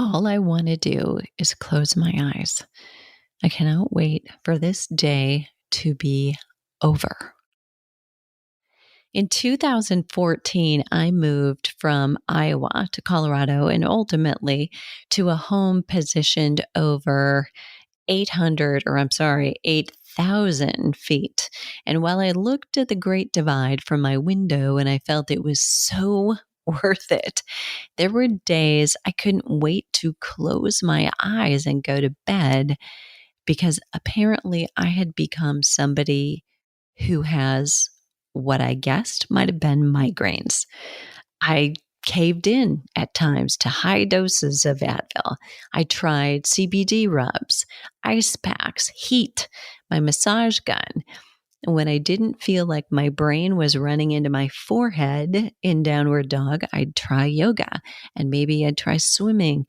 all I want to do is close my eyes. I cannot wait for this day to be over. In 2014, I moved from Iowa to Colorado and ultimately to a home positioned over 8,000 feet. And while I looked at the Great Divide from my window and I felt it was so worth it, there were days I couldn't wait to close my eyes and go to bed because apparently I had become somebody who has what I guessed might have been migraines. I caved in at times to high doses of Advil. I tried CBD rubs, ice packs, heat, my massage gun. And when I didn't feel like my brain was running into my forehead in downward dog, I'd try yoga and maybe I'd try swimming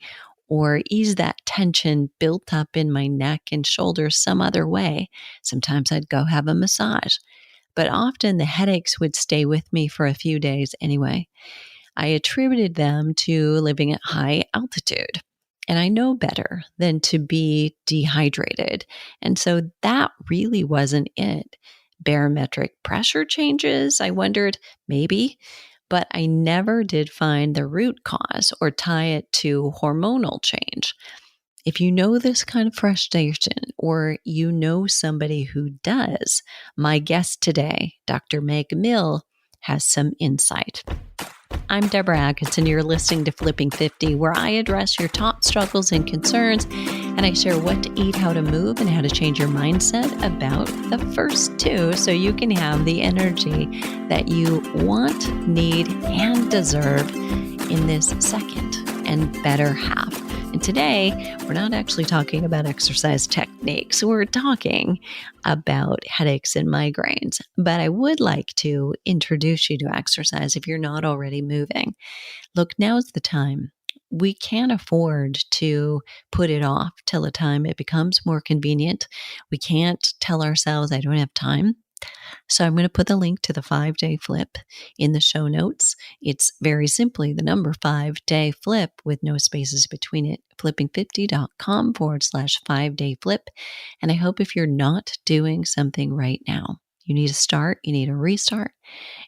or ease that tension built up in my neck and shoulders some other way. Sometimes I'd go have a massage. But often the headaches would stay with me for a few days anyway. I attributed them to living at high altitude. And I know better than to be dehydrated. And so that really wasn't it. Barometric pressure changes, I wondered, maybe, but I never did find the root cause or tie it to hormonal change. If you know this kind of frustration or you know somebody who does, my guest today, Dr. Meg Mill, has some insight. I'm Deborah Atkinson. You're listening to Flipping 50, where I address your top struggles and concerns, and I share what to eat, how to move, and how to change your mindset about the first two so you can have the energy that you want, need, and deserve in this second and better half. And today, we're not actually talking about exercise techniques. We're talking about headaches and migraines. But I would like to introduce you to exercise if you're not already moving. Look, now's the time. We can't afford to put it off till the time it becomes more convenient. We can't tell ourselves, I don't have time. So I'm going to put the link to the 5-day flip in the show notes. It's very simply the number 5-day flip with no spaces between it, flipping50.com/5-day flip. And I hope if you're not doing something right now, you need to start, you need a restart,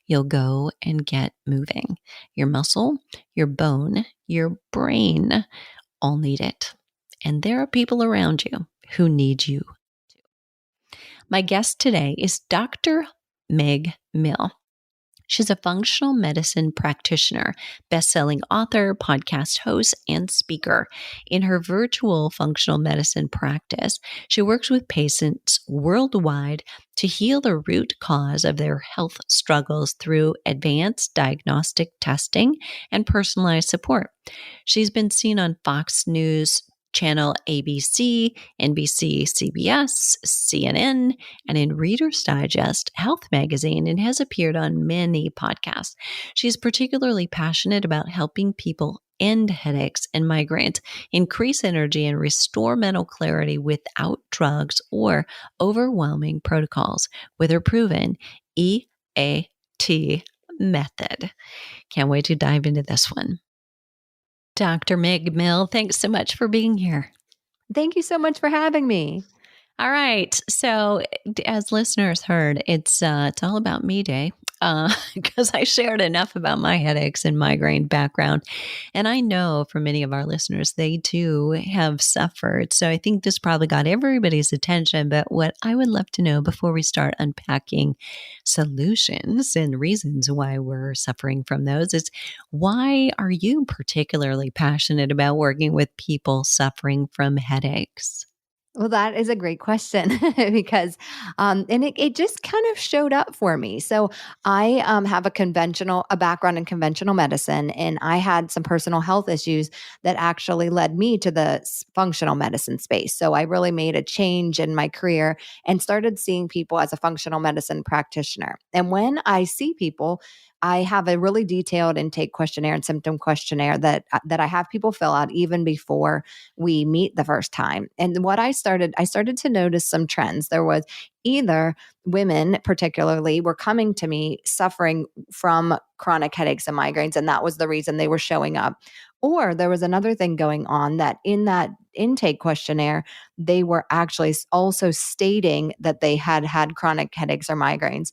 you'll go and get moving. Your muscle, your bone, your brain all need it. And there are people around you who need you. My guest today is Dr. Meg Mill. She's a functional medicine practitioner, bestselling author, podcast host, and speaker. In her virtual functional medicine practice, she works with patients worldwide to heal the root cause of their health struggles through advanced diagnostic testing and personalized support. She's been seen on Fox News Channel ABC, NBC, CBS, CNN, and in Reader's Digest Health Magazine, and has appeared on many podcasts. She's particularly passionate about helping people end headaches and migraines, increase energy, and restore mental clarity without drugs or overwhelming protocols with her proven EAT method. Can't wait to dive into this one. Dr. Meg Mill, thanks so much for being here. Thank you so much for having me. All right. So as listeners heard, it's all about me day because I shared enough about my headaches and migraine background. And I know for many of our listeners, they too have suffered. So I think this probably got everybody's attention. But what I would love to know before we start unpacking solutions and reasons why we're suffering from those is, why are you particularly passionate about working with people suffering from headaches? Well, that is a great question because, and it just kind of showed up for me. So I have a background in conventional medicine, and I had some personal health issues that actually led me to the functional medicine space. So I really made a change in my career and started seeing people as a functional medicine practitioner. And when I see people, I have a really detailed intake questionnaire and symptom questionnaire that I have people fill out even before we meet the first time. And what I started to notice some trends. There was either women particularly were coming to me suffering from chronic headaches and migraines, and that was the reason they were showing up. Or there was another thing going on, that in that intake questionnaire, they were actually also stating that they had had chronic headaches or migraines,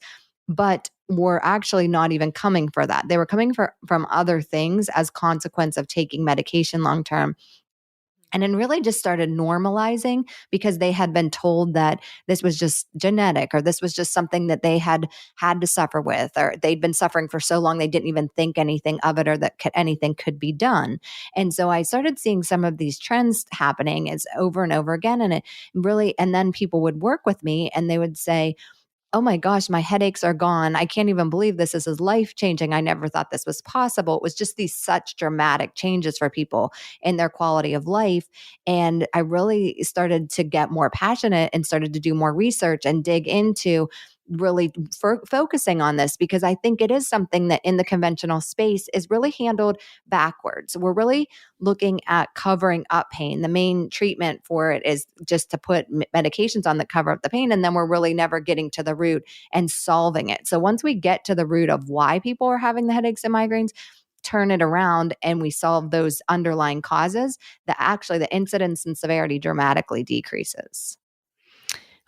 but were actually not even coming for that. They were coming from other things as consequence of taking medication long term, and then really just started normalizing because they had been told that this was just genetic, or this was just something that they had had to suffer with, or they'd been suffering for so long they didn't even think anything of it, or that anything could be done. And so I started seeing some of these trends happening as over and over again. And it really, and then people would work with me and they would say, oh my gosh, my headaches are gone. I can't even believe this. This is life changing. I never thought this was possible. It was just these such dramatic changes for people in their quality of life. And I really started to get more passionate and started to do more research and dig into really focusing on this, because I think it is something that in the conventional space is really handled backwards. We're really looking at covering up pain. The main treatment for it is just to put medications on that cover up the pain. And then we're really never getting to the root and solving it. So once we get to the root of why people are having the headaches and migraines, turn it around, and we solve those underlying causes, that actually the incidence and severity dramatically decreases.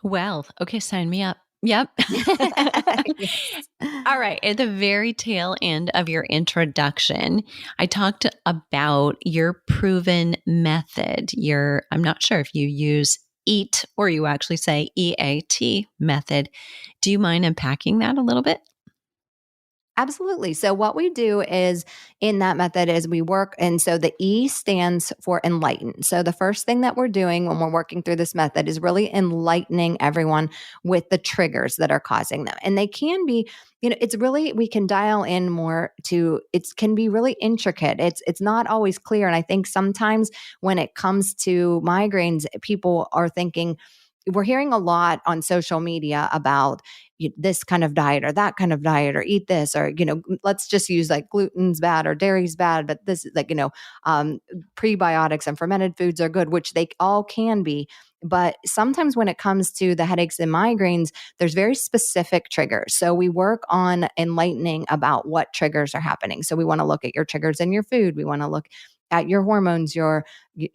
Well, okay, sign me up. Yep. Yes. All right. At the very tail end of your introduction, I talked about your proven method. I'm not sure if you use EAT or you actually say EAT method. Do you mind unpacking that a little bit? Absolutely. So what we do is in that method is we work, and so the E stands for enlighten. So the first thing that we're doing when we're working through this method is really enlightening everyone with the triggers that are causing them. And they can be, it's really, we can dial in more to, it can be really intricate. It's not always clear. And I think sometimes when it comes to migraines, people are thinking, we're hearing a lot on social media about this kind of diet or that kind of diet, or eat this, or let's just use like gluten's bad or dairy's bad, but this is like prebiotics and fermented foods are good, which they all can be. But sometimes when it comes to the headaches and migraines, there's very specific triggers. So we work on enlightening about what triggers are happening. So we want to look at your triggers in your food. We want to look at your hormones, your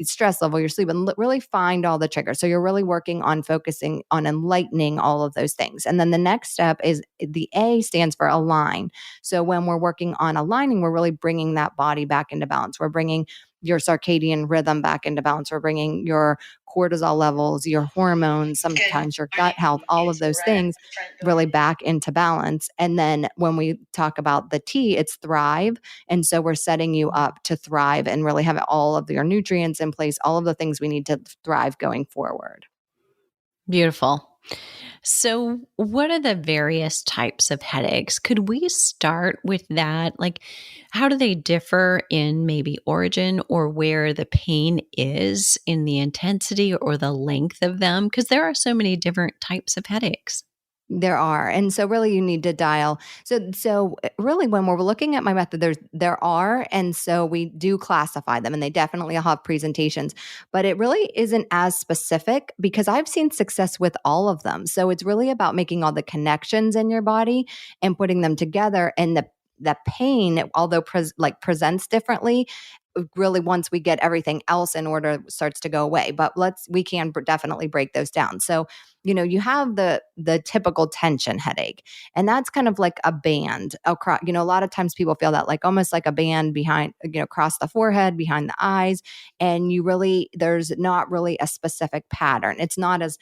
stress level, your sleep, and really find all the triggers. So you're really working on focusing on enlightening all of those things. And then the next step is the A stands for align. So when we're working on aligning, we're really bringing that body back into balance. We're bringing your circadian rhythm back into balance. We're bringing your cortisol levels, your hormones, sometimes your gut health, all of those things really back into balance. And then when we talk about the T, it's thrive. And so we're setting you up to thrive and really have all of your nutrients in place, all of the things we need to thrive going forward. Beautiful. So, what are the various types of headaches? Could we start with that? Like, how do they differ in maybe origin or where the pain is in the intensity or the length of them? Because there are so many different types of headaches. There are. And so really you need to dial. So really when we're looking at my method, there are, and so we do classify them, and they definitely have presentations, but it really isn't as specific because I've seen success with all of them. So it's really about making all the connections in your body and putting them together, and the pain, although presents differently, really once we get everything else in order starts to go away. But we can definitely break those down. So you have the typical tension headache, and that's kind of like a band across. A lot of times people feel that like almost like a band behind, across the forehead, behind the eyes, and there's not really a specific pattern. It's not as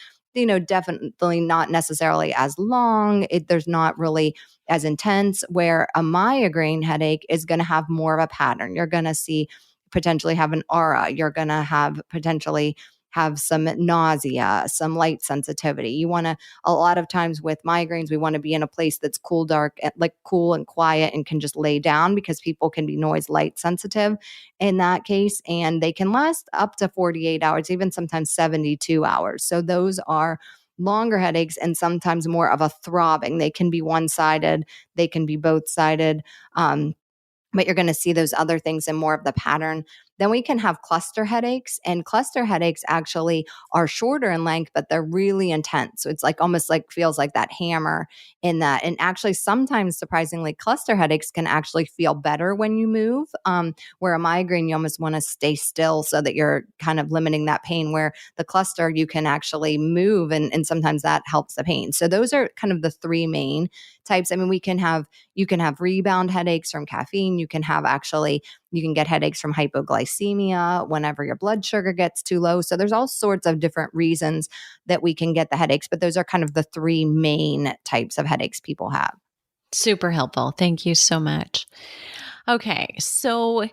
definitely not necessarily as long. There's not really as intense, where a migraine headache is going to have more of a pattern. You're going to see potentially have an aura. You're going to have potentially have some nausea, some light sensitivity. A lot of times with migraines, we want to be in a place that's cool, dark, like cool and quiet, and can just lay down, because people can be noise light sensitive in that case. And they can last up to 48 hours, even sometimes 72 hours. So those are longer headaches, and sometimes more of a throbbing. They can be one-sided, they can be both-sided. But you're going to see those other things in more of the pattern. Then we can have cluster headaches, and cluster headaches actually are shorter in length, but they're really intense. So it's like almost like feels like that hammer in that. And actually, sometimes surprisingly, cluster headaches can actually feel better when you move. Where a migraine, you almost want to stay still so that you're kind of limiting that pain. Where the cluster, you can actually move, and sometimes that helps the pain. So those are kind of the three main types. I mean, you can have rebound headaches from caffeine. You can get headaches from hypoglycemia whenever your blood sugar gets too low. So there's all sorts of different reasons that we can get the headaches, but those are kind of the three main types of headaches people have. Super helpful. Thank you so much. Okay. So,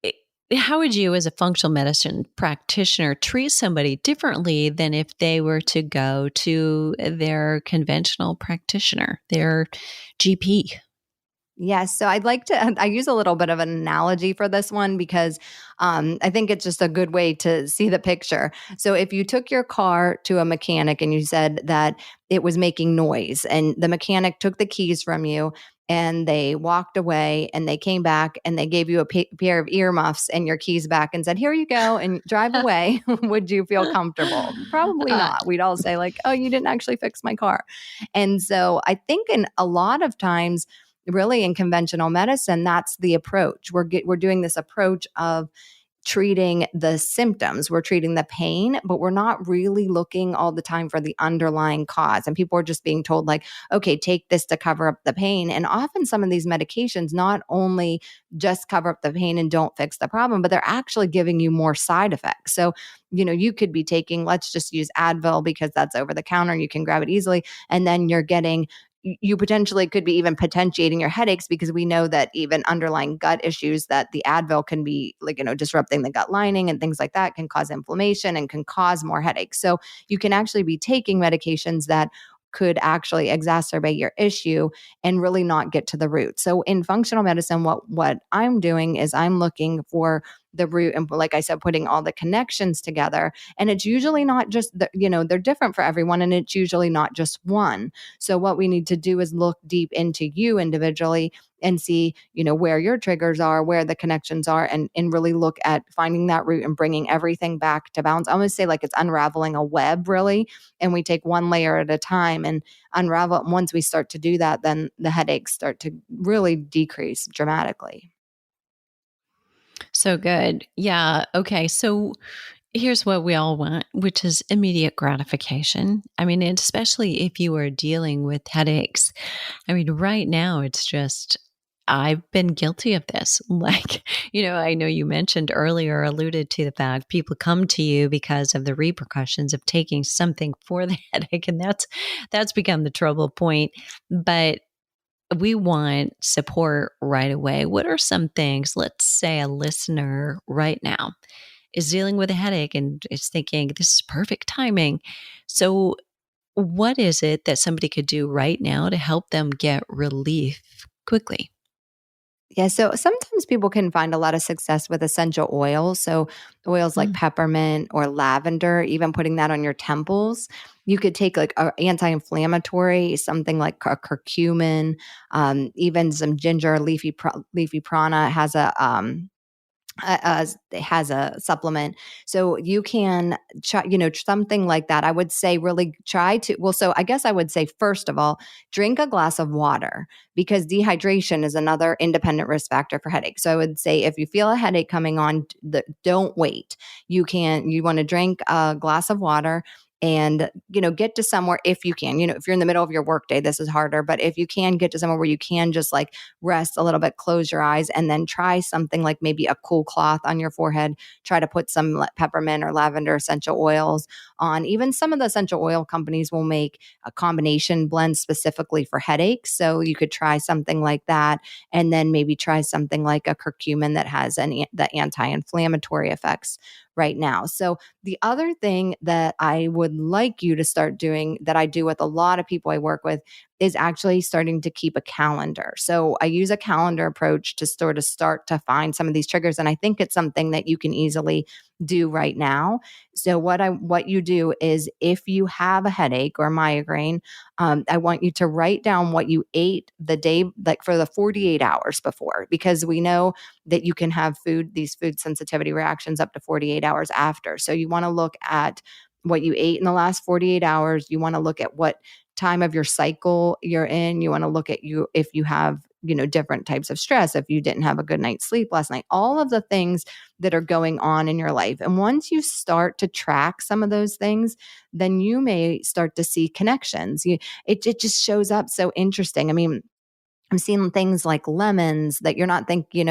i- how would you, as a functional medicine practitioner, treat somebody differently than if they were to go to their conventional practitioner, their GP? Yes. So I use a little bit of an analogy for this one because I think it's just a good way to see the picture. So if you took your car to a mechanic and you said that it was making noise, and the mechanic took the keys from you and they walked away and they came back and they gave you a pair of earmuffs and your keys back and said, "Here you go," and drive away, would you feel comfortable? Probably Uh, not. We'd all say, like, "Oh, you didn't actually fix my car." And so I think in a lot of times, really in conventional medicine, that's the approach. We're doing this approach of treating the symptoms, we're treating the pain, but we're not really looking all the time for the underlying cause. And people are just being told, like, okay, take this to cover up the pain. And often some of these medications not only just cover up the pain and don't fix the problem, but they're actually giving you more side effects. So, you could be taking, let's just use Advil because that's over the counter, you can grab it easily, and then you potentially could be even potentiating your headaches, because we know that even underlying gut issues, that the Advil can be, like, disrupting the gut lining and things like that, can cause inflammation and can cause more headaches. So you can actually be taking medications that could actually exacerbate your issue and really not get to the root. So in functional medicine, what I'm doing is I'm looking for the root, and, like I said, putting all the connections together. And it's usually not just they're different for everyone, and it's usually not just one. So what we need to do is look deep into you individually and see, where your triggers are, where the connections are, and really look at finding that root and bringing everything back to balance. I almost say like it's unraveling a web, really. And we take one layer at a time and unravel it. And once we start to do that, then the headaches start to really decrease dramatically. so good. Yeah. Okay. So, here's what we all want, which is immediate gratification. I mean, and especially if you are dealing with headaches. I mean, right now it's just, I've been guilty of this. Like, I know you mentioned earlier, alluded to the fact people come to you because of the repercussions of taking something for the headache. And that's become the trouble point. But we want support right away. What are some things, let's say a listener right now is dealing with a headache and is thinking, this is perfect timing. So, what is it that somebody could do right now to help them get relief quickly? Yeah, so sometimes people can find a lot of success with essential oils. So, oils like Mm. peppermint or lavender, even putting that on your temples. You could take like an anti inflammatory, something like a curcumin, even some ginger, leafy prana has a supplement. So you can try, something like that. I would say really try to, well, so I guess I would say, first of all, drink a glass of water, because dehydration is another independent risk factor for headaches. So I would say if you feel a headache coming on, don't wait. You want to drink a glass of water and, get to somewhere, if you can, if you're in the middle of your workday, this is harder, but if you can get to somewhere where you can just like rest a little bit, close your eyes, and then try something like maybe a cool cloth on your forehead. Try to put some peppermint or lavender essential oils on. Even some of the essential oil companies will make a combination blend specifically for headaches. So you could try something like that. And then maybe try something like a curcumin that has the anti-inflammatory effects right now. So the other thing that I would like you to start doing, that I do with a lot of people I work with, is actually starting to keep a calendar. So I use a calendar approach to sort of start to find some of these triggers. And I think it's something that you can easily do right now. So what you do is, if you have a headache or migraine, I want you to write down what you ate the day, like for the 48 hours before, because we know that you can have these food sensitivity reactions up to 48 hours after. So you want to look at what you ate in the last 48 hours. You want to look at what time of your cycle you're in. You want to look at if you have, different types of stress, if you didn't have a good night's sleep last night, all of the things that are going on in your life. And once you start to track some of those things, then you may start to see connections. It just shows up so interesting. I mean, I'm seeing things like lemons that you're not thinking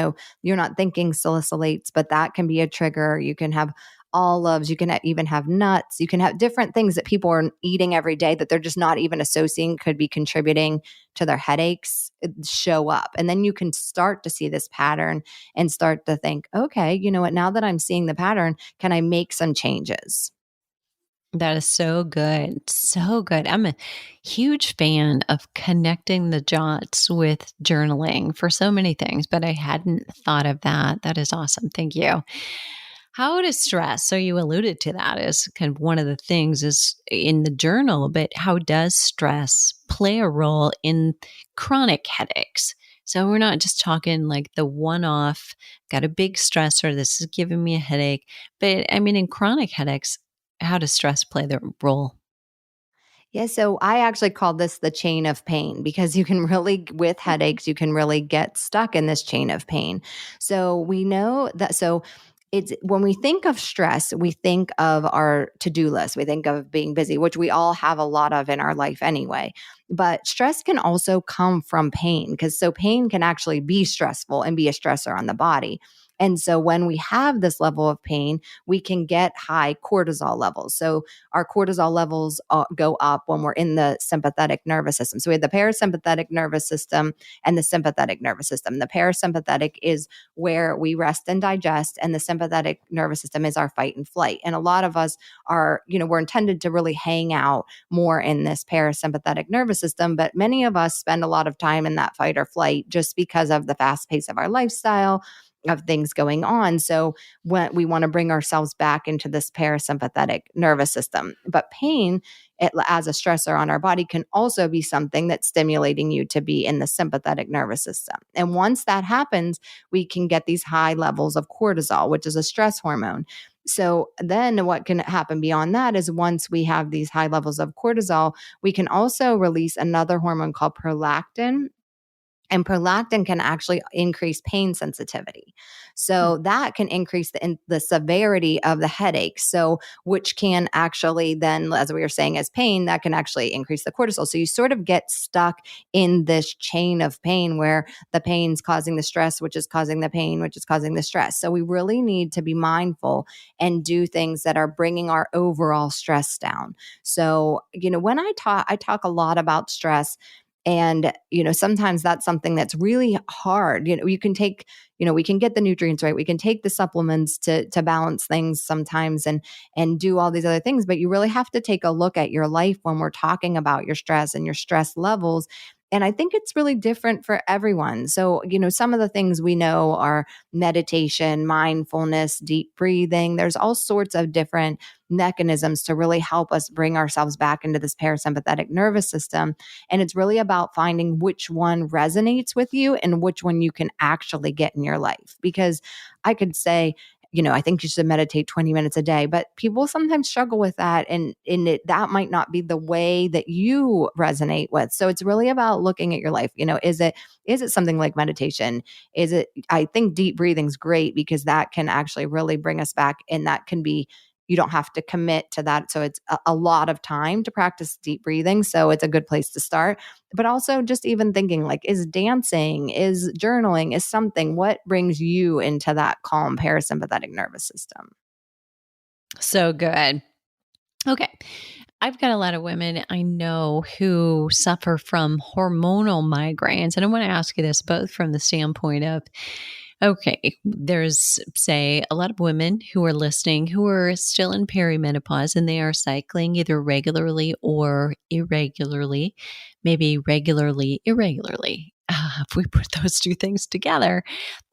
salicylates, but that can be a trigger. You can have olives, you can even have nuts, you can have different things that people are eating every day that they're just not even associating could be contributing to their headaches show up. And then you can start to see this pattern and start to think, okay, you know what, now that I'm seeing the pattern, can I make some changes? That is so good. So good. I'm a huge fan of connecting the dots with journaling for so many things, but I hadn't thought of that. That is awesome. Thank you. How does stress, so you alluded to that as kind of one of the things is in the journal, but how does stress play a role in chronic headaches? So we're not just talking like the one off, got a big stressor, this is giving me a headache. But I mean, in chronic headaches, how does stress play the role? Yeah, so I actually call this the chain of pain, because you can really, with headaches, you can really get stuck in this chain of pain. So we know that, so it's when we think of stress, we think of our to-do list, we think of being busy, which we all have a lot of in our life anyway. But stress can also come from pain, because so pain can actually be stressful and be a stressor on the body. And so when we have this level of pain, we can get high cortisol levels. So our cortisol levels go up when we're in the sympathetic nervous system. So we have the parasympathetic nervous system and the sympathetic nervous system. The parasympathetic is where we rest and digest, and the sympathetic nervous system is our fight and flight. And a lot of us are, we're intended to really hang out more in this parasympathetic nervous system, but many of us spend a lot of time in that fight or flight just because of the fast pace of our lifestyle, of things going on. So when we want to bring ourselves back into this parasympathetic nervous system. But pain, as a stressor on our body, can also be something that's stimulating you to be in the sympathetic nervous system. And once that happens, we can get these high levels of cortisol, which is a stress hormone. So then what can happen beyond that is, once we have these high levels of cortisol, we can also release another hormone called prolactin. And prolactin can actually increase pain sensitivity. So that can increase the severity of the headache. So, which can actually then, as we were saying, as pain, that can actually increase the cortisol. So you sort of get stuck in this chain of pain where the pain's causing the stress, which is causing the pain, which is causing the stress. So we really need to be mindful and do things that are bringing our overall stress down. So, when I talk a lot about stress. And, sometimes that's something that's really hard. You can take, we can get the nutrients right. We can take the supplements to balance things sometimes and do all these other things. But you really have to take a look at your life when we're talking about your stress and your stress levels. And I think it's really different for everyone. So, some of the things we know are meditation, mindfulness, deep breathing. There's all sorts of different mechanisms to really help us bring ourselves back into this parasympathetic nervous system. And it's really about finding which one resonates with you and which one you can actually get in your life. Because I could say, I think you should meditate 20 minutes a day, but people sometimes struggle with that. And that might not be the way that you resonate with. So it's really about looking at your life. Is it something like meditation? I think deep breathing is great, because that can actually really bring us back. And that can be, you don't have to commit to that. So it's a lot of time to practice deep breathing. So it's a good place to start. But also just even thinking, like, is dancing, is journaling, is something, what brings you into that calm parasympathetic nervous system? So good. Okay. I've got a lot of women I know who suffer from hormonal migraines. And I want to ask you this both from the standpoint of Okay, there's, say, a lot of women who are listening who are still in perimenopause and they are cycling either regularly or irregularly, maybe regularly, irregularly. If we put those two things together.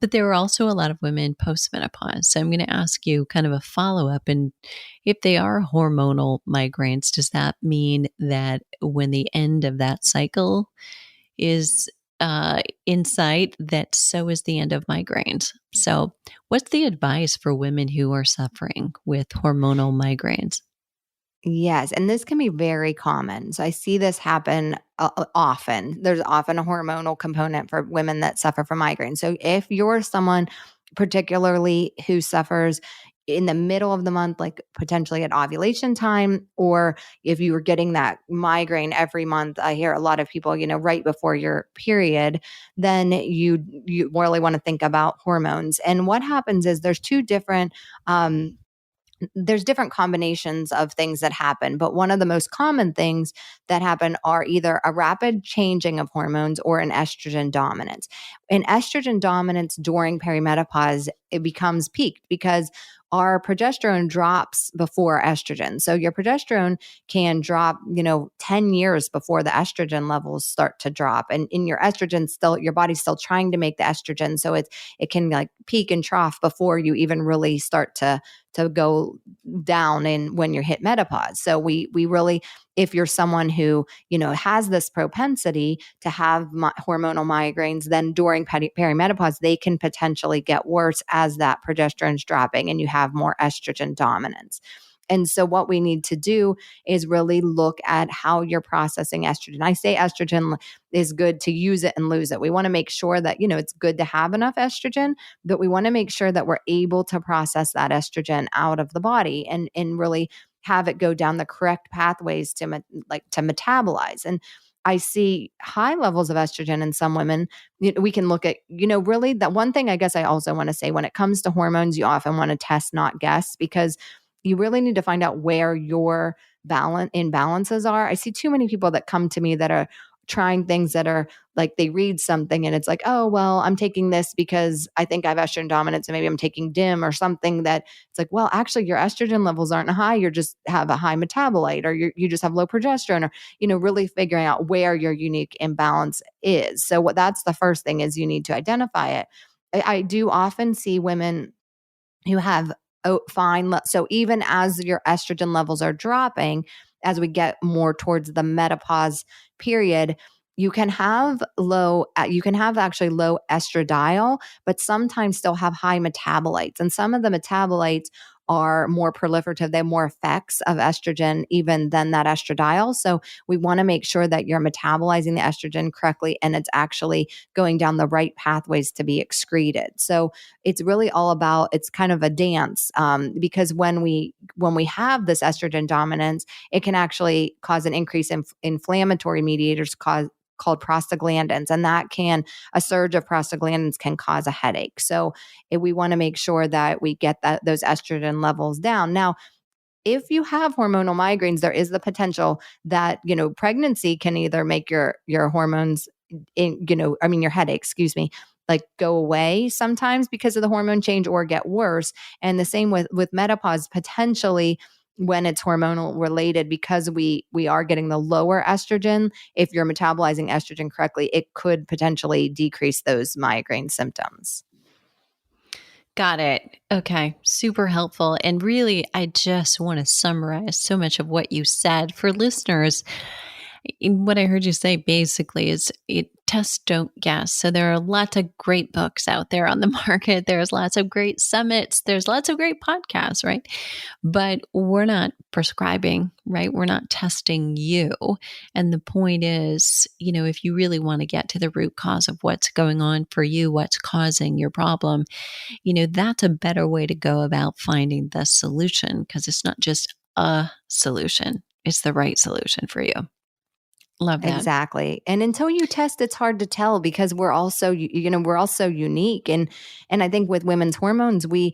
But there are also a lot of women postmenopause. So I'm going to ask you kind of a follow up. And if they are hormonal migraines, does that mean that when the end of that cycle is in sight, that so is the end of migraines? So, what's the advice for women who are suffering with hormonal migraines? Yes, and this can be very common. So I see this happen often. There's often a hormonal component for women that suffer from migraines. So if you're someone particularly who suffers in the middle of the month, like potentially at ovulation time, or if you were getting that migraine every month, I hear a lot of people, right before your period, then you really want to think about hormones. And what happens is there's different combinations of things that happen, but one of the most common things that happen are either a rapid changing of hormones or an estrogen dominance. In estrogen dominance during perimenopause, it becomes peaked because our progesterone drops before estrogen. So your progesterone can drop, 10 years before the estrogen levels start to drop. And in your estrogen still, your body's still trying to make the estrogen. So it can like peak and trough before you even really start to go down in when you're hit menopause. So we really, if you're someone who has this propensity to have hormonal migraines, then during perimenopause they can potentially get worse as that progesterone's dropping and you have more estrogen dominance. And so what we need to do is really look at how you're processing estrogen. I say estrogen is good to use it and lose it. We want to make sure that, it's good to have enough estrogen, but we want to make sure that we're able to process that estrogen out of the body and really have it go down the correct pathways to metabolize. And I see high levels of estrogen in some women. We can look at, really that one thing I guess I also want to say when it comes to hormones, you often want to test, not guess, because you really need to find out where your imbalances are. I see too many people that come to me that are trying things that are like they read something and it's like, oh, well, I'm taking this because I think I have estrogen dominance and maybe I'm taking DIM or something that it's like, well, actually your estrogen levels aren't high. You just have a high metabolite or you just have low progesterone or, really figuring out where your unique imbalance is. So that's the first thing is you need to identify it. I do often see women who have fine. So even as your estrogen levels are dropping, as we get more towards the menopause period, you can have actually low estradiol, but sometimes still have high metabolites. And some of the metabolites are more proliferative. They have more effects of estrogen even than that estradiol. So we want to make sure that you're metabolizing the estrogen correctly and it's actually going down the right pathways to be excreted. So it's really all about, it's kind of a dance because when we have this estrogen dominance, it can actually cause an increase in inflammatory mediators called prostaglandins, and a surge of prostaglandins can cause a headache. So we want to make sure that we get those estrogen levels down. Now, if you have hormonal migraines, there is the potential that, pregnancy can either make your hormones your headache, excuse me, like go away sometimes because of the hormone change or get worse. And the same with menopause, potentially when it's hormonal related, because we are getting the lower estrogen. If you're metabolizing estrogen correctly, it could potentially decrease those migraine symptoms. Got it. Okay. Super helpful. And really, I just want to summarize so much of what you said for listeners. What I heard you say basically is test, don't guess. So there are lots of great books out there on the market. There's lots of great summits. There's lots of great podcasts, right? But we're not prescribing, right? We're not testing you. And the point is, if you really want to get to the root cause of what's going on for you, what's causing your problem, that's a better way to go about finding the solution because it's not just a solution, it's the right solution for you. Love that. Exactly. And until you test, it's hard to tell because we're also, we're also unique. And I think with women's hormones, we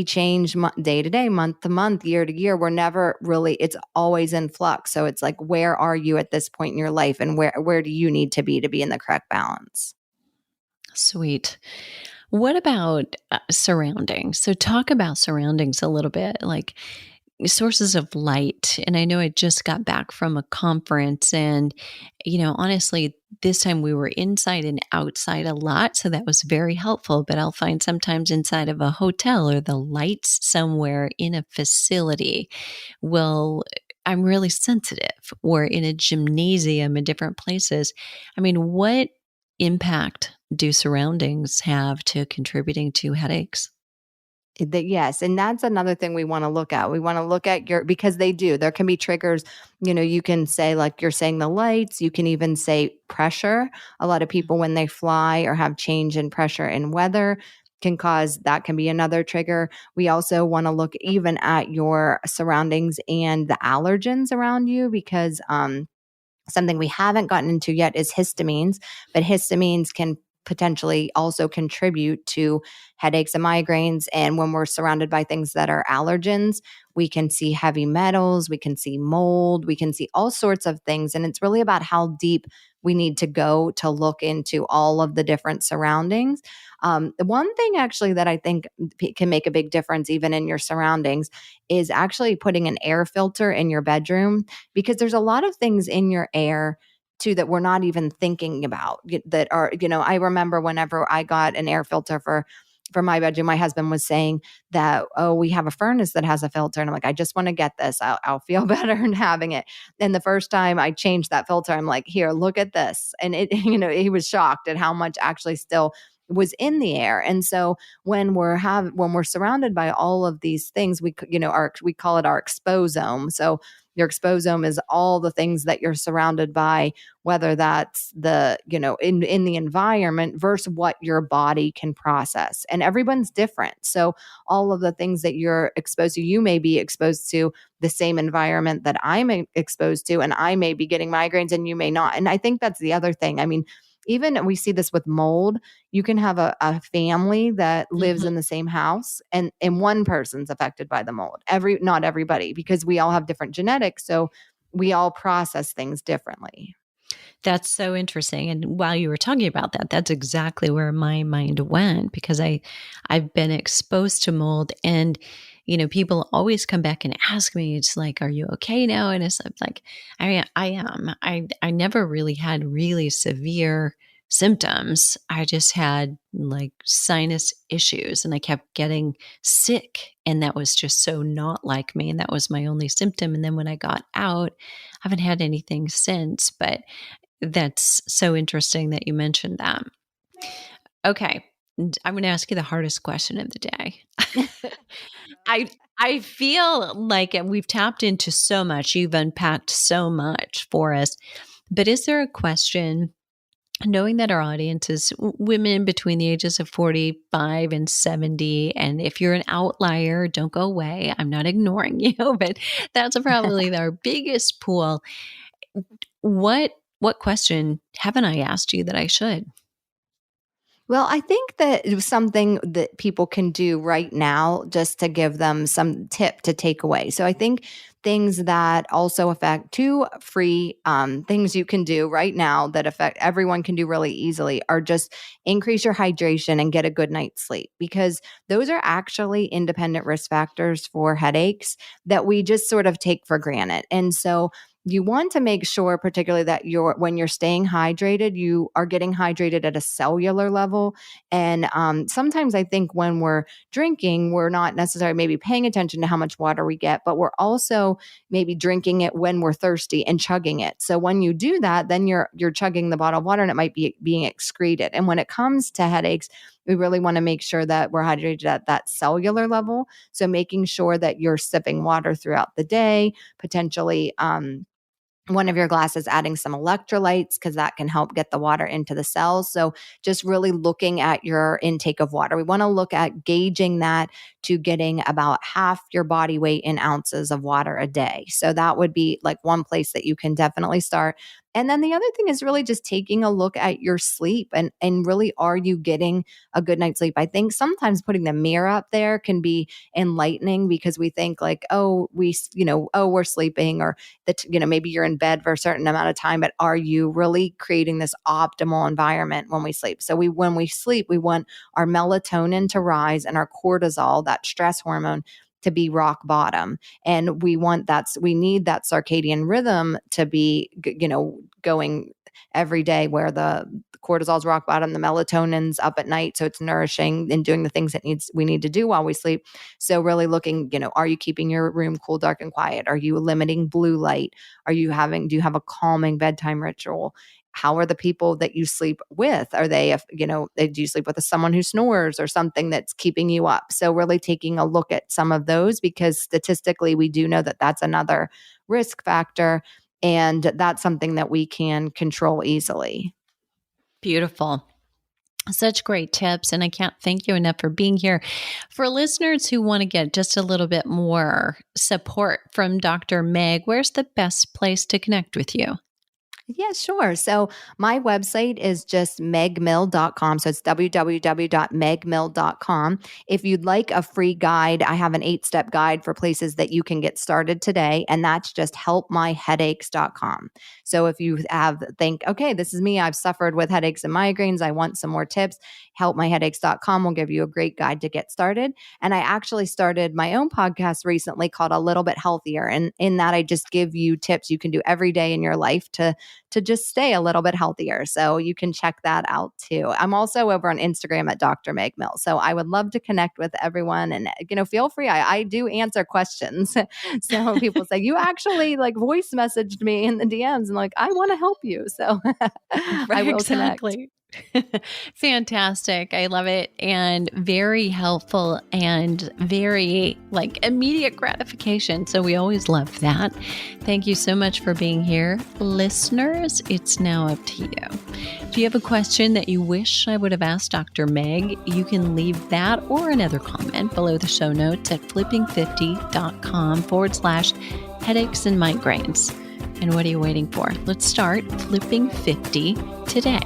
change day to day, month to month, year to year. We're never really, it's always in flux. So it's like, where are you at this point in your life and where do you need to be in the correct balance? Sweet. What about surroundings? So, talk about surroundings a little bit, like sources of light. And I know I just got back from a conference, and, honestly, this time we were inside and outside a lot. So that was very helpful. But I'll find sometimes inside of a hotel or the lights somewhere in a facility will. I'm really sensitive, or in a gymnasium in different places. I mean, what impact do surroundings have to contributing to headaches? Yes, and that's another thing we wanna look at. We wanna look at your because they do. There can be triggers, you can say, like you're saying, the lights, you can even say pressure. A lot of people, when they fly or have change in pressure in weather, can be another trigger. We also wanna look even at your surroundings and the allergens around you because, something we haven't gotten into yet is histamines, but histamines can potentially also contribute to headaches and migraines. And when we're surrounded by things that are allergens, we can see heavy metals, we can see mold, we can see all sorts of things. And it's really about how deep we need to go to look into all of the different surroundings. The one thing actually that I think can make a big difference, even in your surroundings, is actually putting an air filter in your bedroom because there's a lot of things in your air too that we're not even thinking about that are, I remember whenever I got an air filter for my bedroom, my husband was saying that, oh, we have a furnace that has a filter. And I'm like, I just want to get this. I'll feel better in having it. And the first time I changed that filter, I'm like, here, look at this. And it, he was shocked at how much actually still was in the air. And so when we're surrounded by all of these things, we call it our exposome. So your exposome is all the things that you're surrounded by, whether that's in the environment versus what your body can process. And everyone's different. So all of the things that you're exposed to, you may be exposed to the same environment that I'm exposed to, and I may be getting migraines and you may not. And I think that's the other thing. I mean, even we see this with mold. You can have a family that lives Mhm. in the same house, and one person's affected by the mold. Not everybody, because we all have different genetics. So we all process things differently. That's so interesting. And while you were talking about that, that's exactly where my mind went, because I've been exposed to mold, and people always come back and ask me, it's like, are you okay now? And it's like, I am. I never really had really severe symptoms. I just had like sinus issues, and I kept getting sick, and that was just so not like me, and that was my only symptom. And then when I got out, I haven't had anything since. But that's so interesting that you mentioned that. Okay. I'm going to ask you the hardest question of the day. I I feel like we've tapped into so much. You've unpacked so much for us. But is there a question, knowing that our audience is women between the ages of 45 and 70, and if you're an outlier, don't go away. I'm not ignoring you, but that's probably our biggest pool. What question haven't I asked you that I should? Well, I think that it was something that people can do right now just to give them some tip to take away. So I think things that also affect two free things you can do right now that affect everyone can do really easily are just increase your hydration and get a good night's sleep, because those are actually independent risk factors for headaches that we just sort of take for granted. And so you want to make sure particularly that when you're staying hydrated, you are getting hydrated at a cellular level. And sometimes I think when we're drinking, we're not necessarily maybe paying attention to how much water we get, but we're also maybe drinking it when we're thirsty and chugging it. So when you do that, then you're chugging the bottle of water and it might be being excreted. And when it comes to headaches, we really want to make sure that we're hydrated at that cellular level. So making sure that you're sipping water throughout the day, potentially one of your glasses adding some electrolytes, because that can help get the water into the cells. So just really looking at your intake of water. We want to look at gauging that to getting about half your body weight in ounces of water a day. So that would be like one place that you can definitely start. And then the other thing is really just taking a look at your sleep and really, are you getting a good night's sleep? I think sometimes putting the mirror up there can be enlightening because we think like, oh, we're sleeping, or that, maybe you're in bed for a certain amount of time, but are you really creating this optimal environment when we sleep? So when we sleep, we want our melatonin to rise and our cortisol, that stress hormone, to be rock bottom. And we need that circadian rhythm to be, going every day, where the cortisol's rock bottom, the melatonin's up at night. So it's nourishing and doing the things that we need to do while we sleep. So really looking, are you keeping your room cool, dark, and quiet? Are you limiting blue light? Do you have a calming bedtime ritual? How are the people that you sleep with? Are they, do you sleep with someone who snores or something that's keeping you up? So really taking a look at some of those, because statistically we do know that that's another risk factor, and that's something that we can control easily. Beautiful. Such great tips. And I can't thank you enough for being here. For listeners who want to get just a little bit more support from Dr. Meg, where's the best place to connect with you? Yeah, sure. So my website is just megmill.com. So it's www.megmill.com. If you'd like a free guide, I have an 8-step guide for places that you can get started today. And that's just helpmyheadaches.com. So if you think, okay, this is me, I've suffered with headaches and migraines, I want some more tips, helpmyheadaches.com will give you a great guide to get started. And I actually started my own podcast recently called A Little Bit Healthier. And in that, I just give you tips you can do every day in your life to just stay a little bit healthier. So you can check that out too. I'm also over on Instagram at Dr. Meg Mill. So I would love to connect with everyone, and, feel free. I do answer questions. So people say, you actually like voice messaged me in the DMs, and like, I want to help you. So I will Exactly. connect. Fantastic. I love it. And very helpful and very immediate gratification. So we always love that. Thank you so much for being here. Listeners, it's now up to you. If you have a question that you wish I would have asked Dr. Meg, you can leave that or another comment below the show notes at flipping50.com/headaches and migraines. And what are you waiting for? Let's start flipping 50 today.